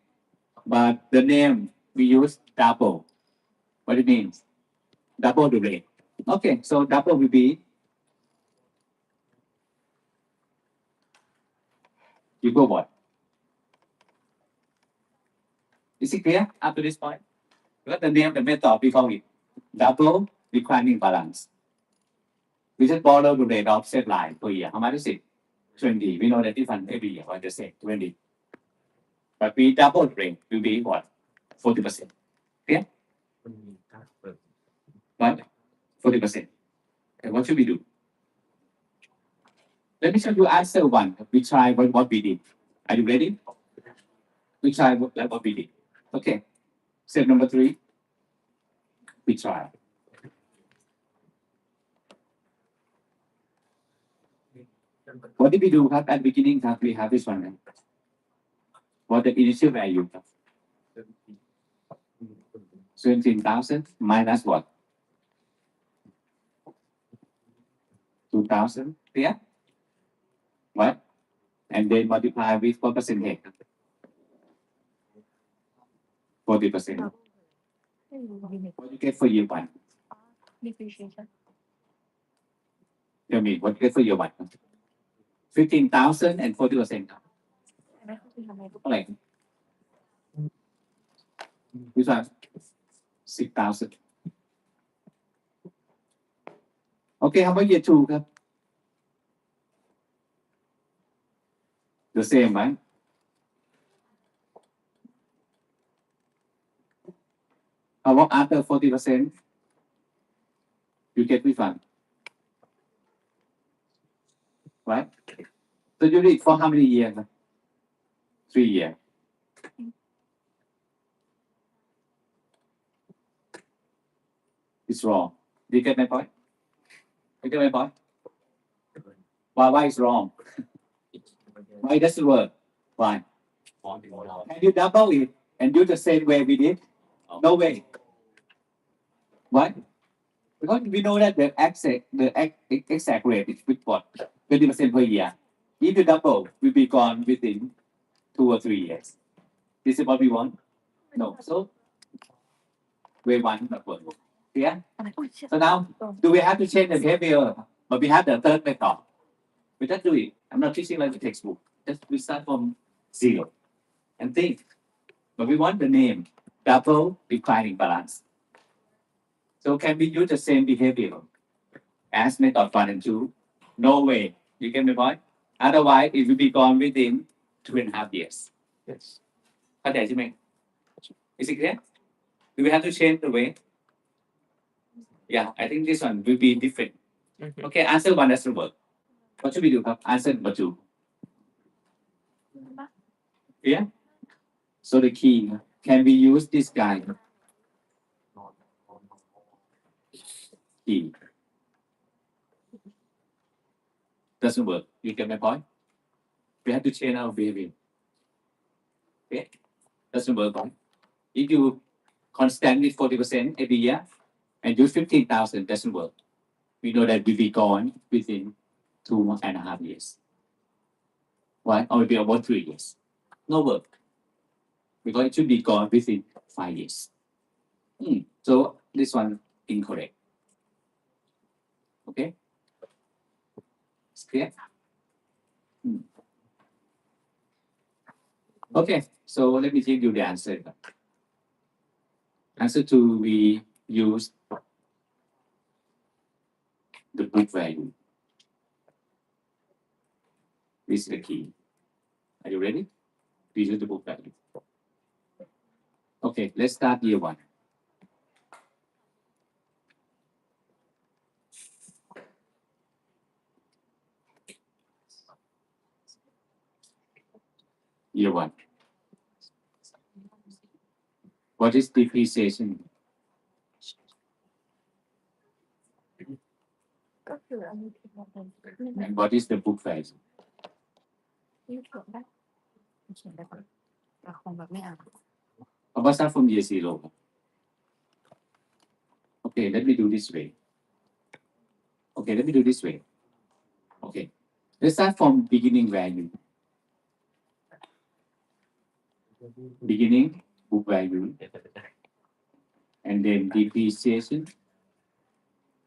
But the name we use double. What it means? Double the rate. Okay, so double will be equal what? Is it clear up to this point? What the name of the method we call it? Double declining balance. We just borrow the rate of set line per year. How much is it? 20. We know that different every year, what they say, 20. But we double the rate will be what? 40%. Clear? What? 40%. And what should we do? Let me show you answer 1. We try what we did. Are you ready? We try what we did. Okay. Step number 3. We try. What did we do at the beginning? We have this one. What the initial value? 17,000 minus what? 2,000. Yeah? What? And then multiply with what percentage? 40%. ไม่รู้ว่า What you get for year 1? depreciation Tell me, what you get for year 1? 15,000 and 40%. ไม่เข้าใจทำไม เท่าไหร่ Which one? 6,000. Okay, how about year 2 ครับ The same, right? How about after 40%? You get refund. Right? So you read for how many years? 3 years. It's wrong. Do you get my point? You get my point? Why is wrong? Why it doesn't work? Why? Can you double it and do the same way we did? No way. Why? Because we know that exact rate is with what? 20% per year. If you double, we'll be gone within 2 or 3 years. This is what we want? No. So, way one not work. Yeah? So now, do we have to change the behavior? But we have the third method. We just do it. I'm not teaching like the textbook. Just we start from 0 and think. But we want the name double declining balance. So can we use the same behavior as method 1 and 2? No way. You get my point? Otherwise, it will be gone within 2.5 years. Yes. เข้าใจใช่ไหม Is it clear? Do we have to change the way? Yeah, I think this one will be different. Mhm. Okay, answer 1 doesn't work. What should we do? Answer number 2. Yeah? So the key, can we use this guy? Key. Doesn't work. You get my point? We have to change our behavior. Okay? Doesn't work. If you constantly 40% every year and use 15,000, doesn't work. We know that we'll be gone within 2.5 years. Why? Or maybe about 3 years. No work. Because it should be gone within 5 years. So this one incorrect. Okay? It's clear? Okay, so let me give you the answer. Answer 2, we use the book value. This is the key. Are you ready? We use the book value. Okay, let's start year 1. Year 1. What is depreciation? ก็คืออันนี้ผิดหมดเลย And what is the book value? นี่เขียนได้เขียนได้ก่อนแต่คงแบบไม่อ่าน How about start from year 0? Okay, let me do this way. Okay, let me do this way. Okay, let's start from beginning value. Beginning book value, and then depreciation,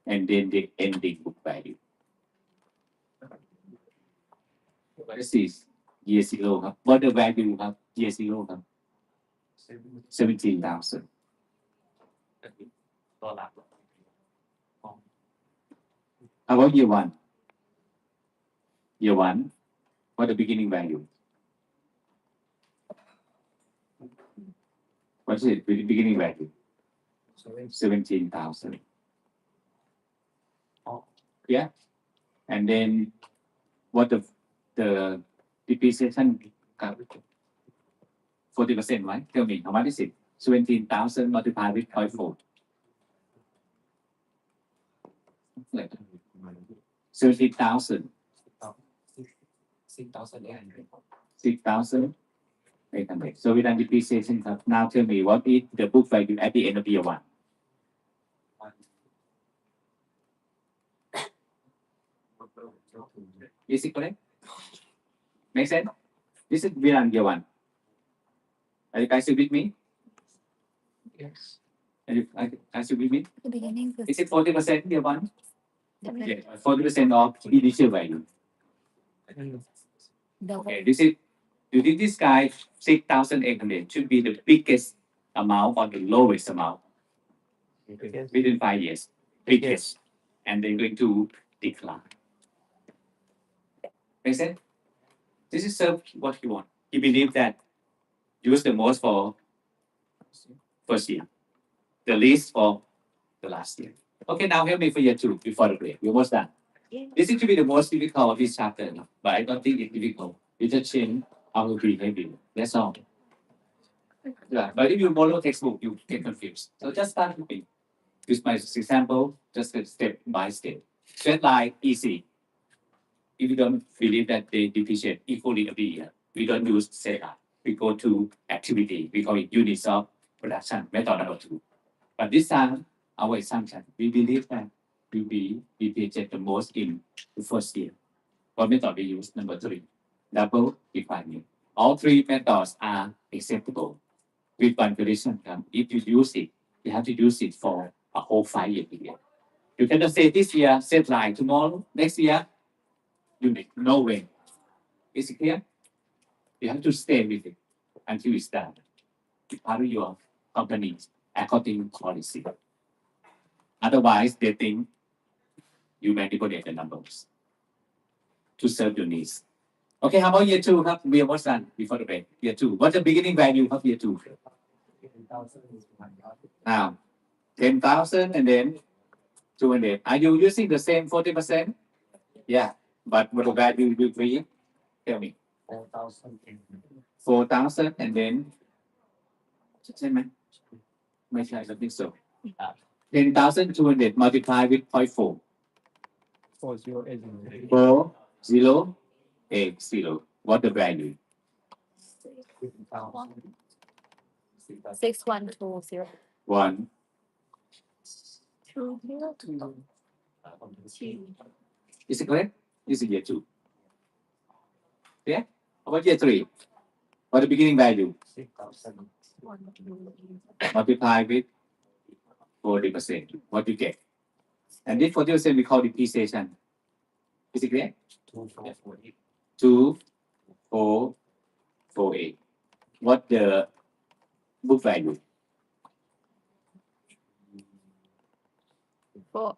and then the ending book value. What is this? Year 0 ครับ What the value ครับ year 0ครับ 17,000. How about year 1? Year 1, what the beginning value? What is it? The beginning value? 17,000. Yeah. And then what the depreciation? 40%, right? Tell me, how much is it? 17,000 multiplied with 0.4. 17,000. 6,800. So we done depreciation. Now tell me, what is the book value at the end of year 1? Is it correct? Make sense? This is we done year 1. Are you guys with me? Yes. Are you guys with me? The beginning Is it 40% year 1? the 40% of initial value. Okay, this is, you think this guy 6,800 should be the biggest amount or the lowest amount within 5 years. Biggest. And they're going to decline. Make sense? This is what he wants. He believes that use the most for first year. the list for the last year. Okay, now help me for year 2 before the break. We're almost done. This is to be the most difficult of this chapter, but I don't think it's difficult. You just change how to read maybe. That's all. Yeah, but if you follow textbook, you get confused. So just start with me. Use my example, just step by step. Straight line, easy. If you don't believe that they depreciate equally every year, we don't use straight line. We go to activity. We call it units of production, method number 2. But this time, our assumption, we believe that we will depreciate the most in the first year. What method we use? Number 3, double week5. All 3 methods are acceptable with one condition. If you use it, you have to use it for a whole 5-year period. You cannot say this year, set line tomorrow, next year, unit. No way. Is it clear? You have to stay with it until it's done. It's part of your company's accounting policy. Otherwise, they think you manipulate the numbers to serve your needs. Okay, how about year 2? We are almost done before the break. Year 2. What's the beginning value of year 2? Now, 10,000 and then 200. Are you using the same 40%? Yeah, but what the value will be? Tell me. 4,000 and then 10,200 multiplied with 0.4. 4080. 4080. What the value? 6120. 1. 20. Is it correct? This is year 2. Yeah? How about year 3? What the beginning value? Multiply with 40%. What you get? And this 40% we call depreciation. Is it clear? 2448. What the book value?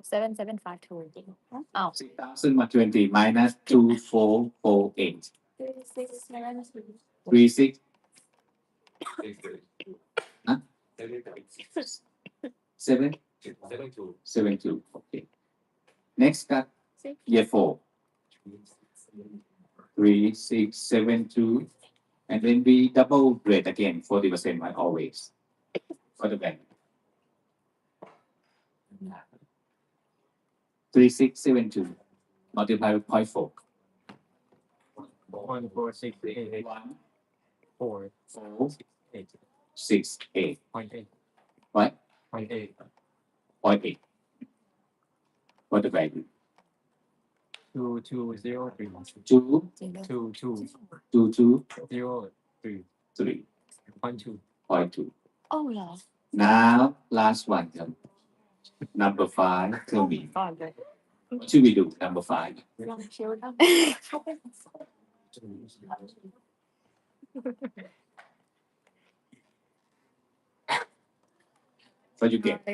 7752. Oh. 6,120 minus 2448. 36. Huh? 772. Okay. Next cut. Year 4. 3672. And then we double rate again 40% like always. For the bank. 3672 multiply with 0.4. 14688. 1, 4 4, 8. 6, 8. 0.8. What? 0.8. 0.8. What the value? 2203. 2, 2203. 3, 0.2. 0.2. Oh, yeah. Now, last one. Number 5. Tell me. God, good. What should we do? Number 5. What you get?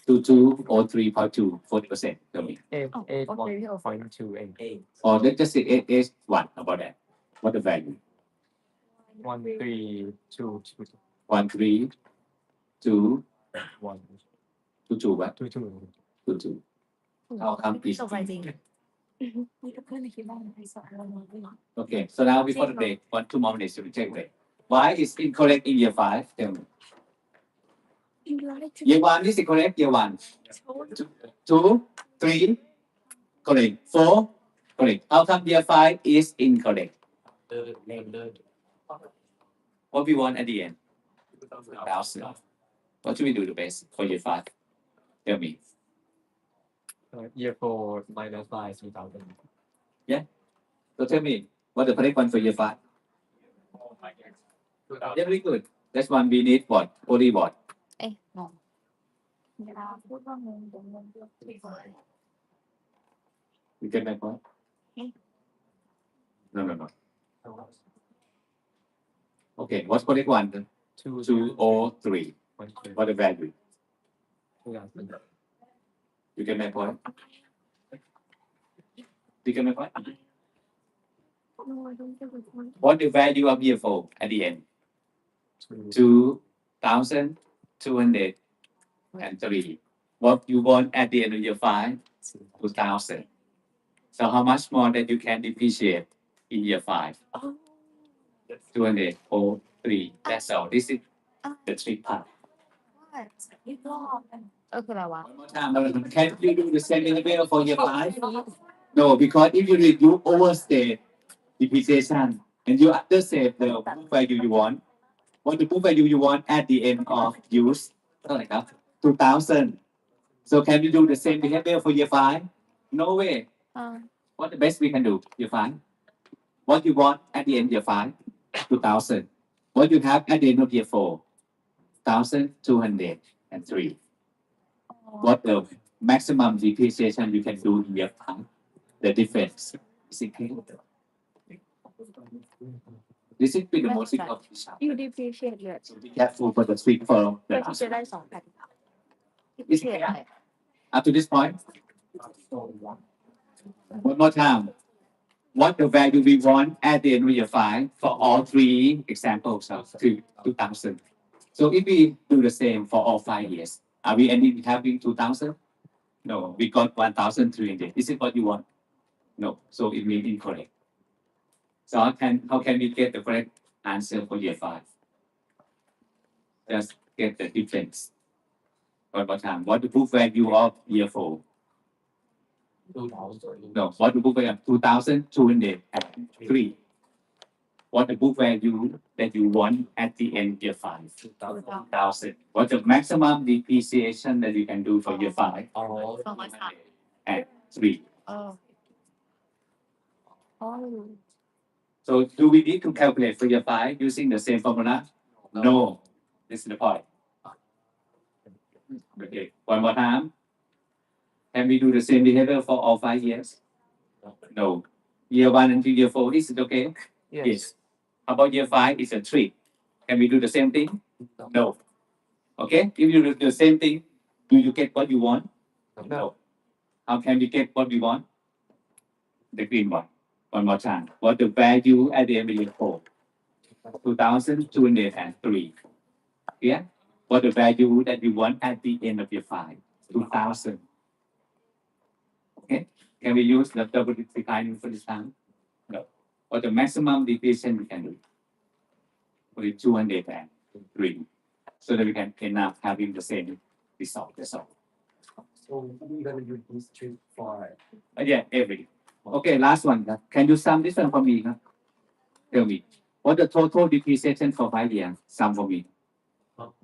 22 or 3.2, 40%. Tell me. 8.28. Or let's just say 8 1 about that. What the value? 1322. 1, 3, 2, 1. 2, 2, what? 22. 2, 2. How come it's Okay, so now before the break, 1, 2 more minutes to take break. Why is incorrect in year 5? Tell me. Year 1 is correct. Year 1. 2, 3, correct. 4, correct. How come year 5 is incorrect? What we want at the end? What should we do the best for year 5? Tell me. Year 4 minus 5 3000. So tell me, what the correct one for year 5? Yeah, very good. That's one we need what? Only what? No. You get my point? No. Okay, what's correct one? Then? 2 or 3. What the value? 2000. You get my point? You get my point? No, I don't get the point. What the value of year 4 at the end? 2,000 203. What you want at the end of year 5? 2,000. So how much more that you can depreciate in year 5? 203. That's all. This is the trick part. อีกรอบคืออะไรวะ One more time. Can you do the same level for year 5? No, because if you read, you overstate depreciation and you understate the book value you want. What the book value you want at the end of use? เท่าไหร่ครับ 2,000. So can you do the same behavior for year 5? No way. อ่า What the best we can do? Year 5. What you want at the end of year 5? 2,000. What you have at the end of year 4? 1,203. What the maximum depreciation you can do in year 5? The difference is clear. This is the most important. ยูดีพีเชียตเลย So be careful for the trick for เพื่อ the ที่จะ last ได้ one. 2,000ดีพีเชียตอะไร Up to this point. One more time. What the value we want at the end of year 5 for all 3 examples of 2,000. So if we do the same for all 5 years, are we ending having 2,000? No, we got 1,300. Is it what you want? No, so it means incorrect. So how can we get the correct answer for year 5? Just get the difference. One more time. What the book value of year 4? 2,000. No, what the book value of 2,203? What the book value that you want at the end of year 5? 2,000. What's the maximum depreciation that you can do for year 5? 2,000. 3. เอออ๋อ So do we need to calculate for year 5 using the same formula? No. This is the point. Okay, one more time. Can we do the same behavior for all 5 years? No. Year 1 until year 4, is it okay? Yes. How about year 5? It's a trick. Can we do the same thing? No. Okay, if you do the same thing, do you get what you want? No. How can we get what we want? The green one. One more time. What the value at the end of year 4? 2,203. Yeah? What the value that we want at the end of year 5? 2,000. Okay? Can we use the double declining for this time? No. What the maximum deviation we can do? Only 203. So that we can end up having the same result. That's all. So we're gonna use this trick for Yeah, every. Okay, last one. Can you sum this one for me? Tell me. What the total depreciation for 5 years? Sum for me.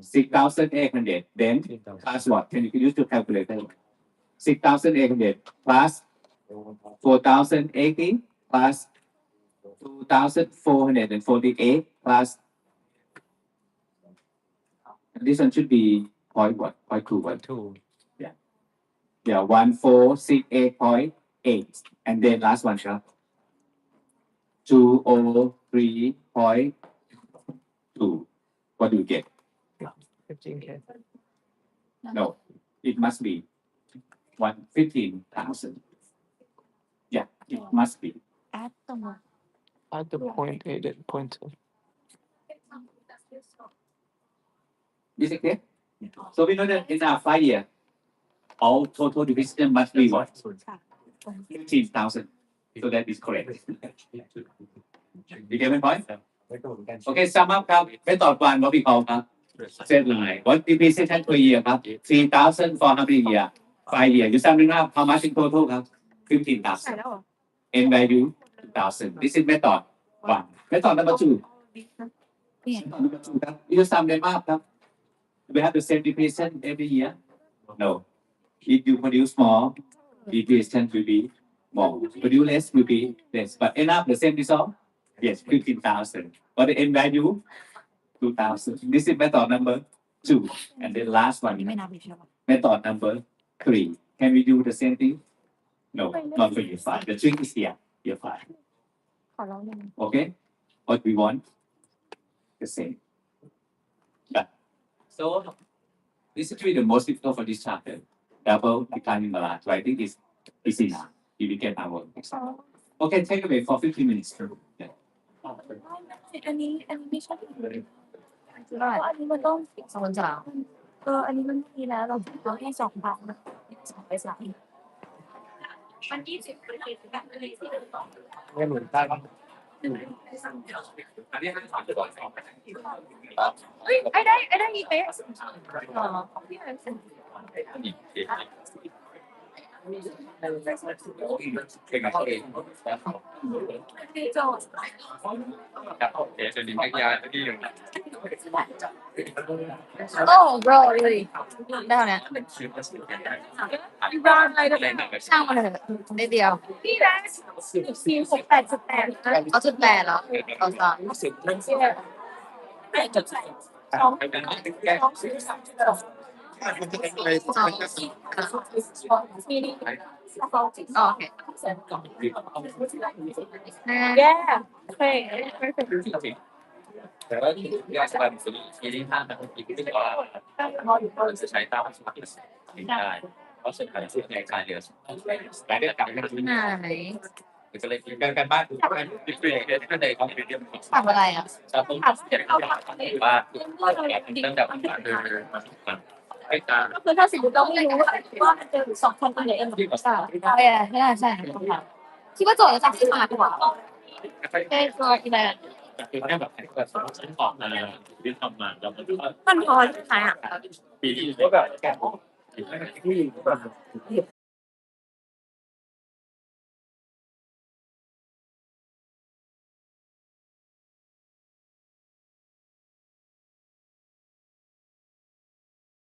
6,800. Then plus what? Can you use your calculator? 6,800 plus 4,080 plus 2,448 plus. This one should be point what? Point 2. What? 2. Yeah, 1,468.8. And then last one, sure. 203.2. What do you get? 15K. No, it must be 15,000. Yeah, it must be. แอดตรงนั้น Add the 0.8 and 0.2. Is it clear? So we know that in our 5 year, all total depreciation must be what? 15,000. So that is correct. You get my point? Okay, sum up ครับ method 1 what we call ครับ set line. What depreciation per year ครับ 3,000 for how many year? 5 year. You sum it up, how much in total ครับ ใส่ 15,000. แล้วเหรอ End value 2,000. This is method 1. Method number 2. เนี่ย Method number 2 ครับ You sum them up ครับ Do we have the same depreciation every year? No. If you produce more, depreciation will be more. Produce less will be less. But end up the same result? Yes, 15,000. But the end value, 2,000. This is method number 2. And then last อัน one, นี้ไม่นับอีกใช่ไหม method number 3. Can we do the same thing? No, not for year 5. The trick is here, year 5. ขอร้องหนึ่ง Okay? What we want? The same. Yeah. So this is really the most difficult for this chapter. Double declining balance. So I think it's easy now. If we get our exam. Okay, take away for 15 minutes. Yeah. อันนี้ไม่ใช่เพราะอันนี้มันต้อง2,300 อันนี้มันไม่มีแล้วเราแค่2 บาทนะ2ไป3มัน20เป็นแบบเลย ไม่หมุนได้ปะ อันนี้ให้ถามก่อน เฮ้ยไอ้ได้อีเป๊ะอ๋อ เป็นไงเขาเอง พี่โจ ครับเดี๋ยวจะดิ้นแค่ยาที่อยู่ โอ้ bro เลยได้แล้วเนี่ยร้านอะไรช่างมันเถอะนิดเดียวพี่ได้468.8เอา0.8เหรอเอาสอง2 อ๋อโอเคperfect แต่ว่ายาสลับสีนี้ท่านเป็นอีกที่ว่าจะใช้ตามสมัครได้เพราะสุดท้ายสุดในการเดือดหลายเดือนกลับมาที่ ไหน ก็เลยกันบ้านดิเฟรนต์ก็เลยคอมพิวเตอร์ ทำอะไรอ่ะ จะต้องเก็บว่าตั้งแต่วันนั้นไอ้ตา ก็คือถ้าสมมติเราไม่รู้ว่ามันเจอ2 คนตรงไหนเอ็มหรือเปล่าใช่คิดว่าโจทย์จะจับขึ้นมาดีกว่าใช่ตัวอีแลน คือแค่แบบฉันออกมาที่ทำมาแล้วมัน มันพอใช่ไหมอ่ะ ปีนี้ก็แบบแก่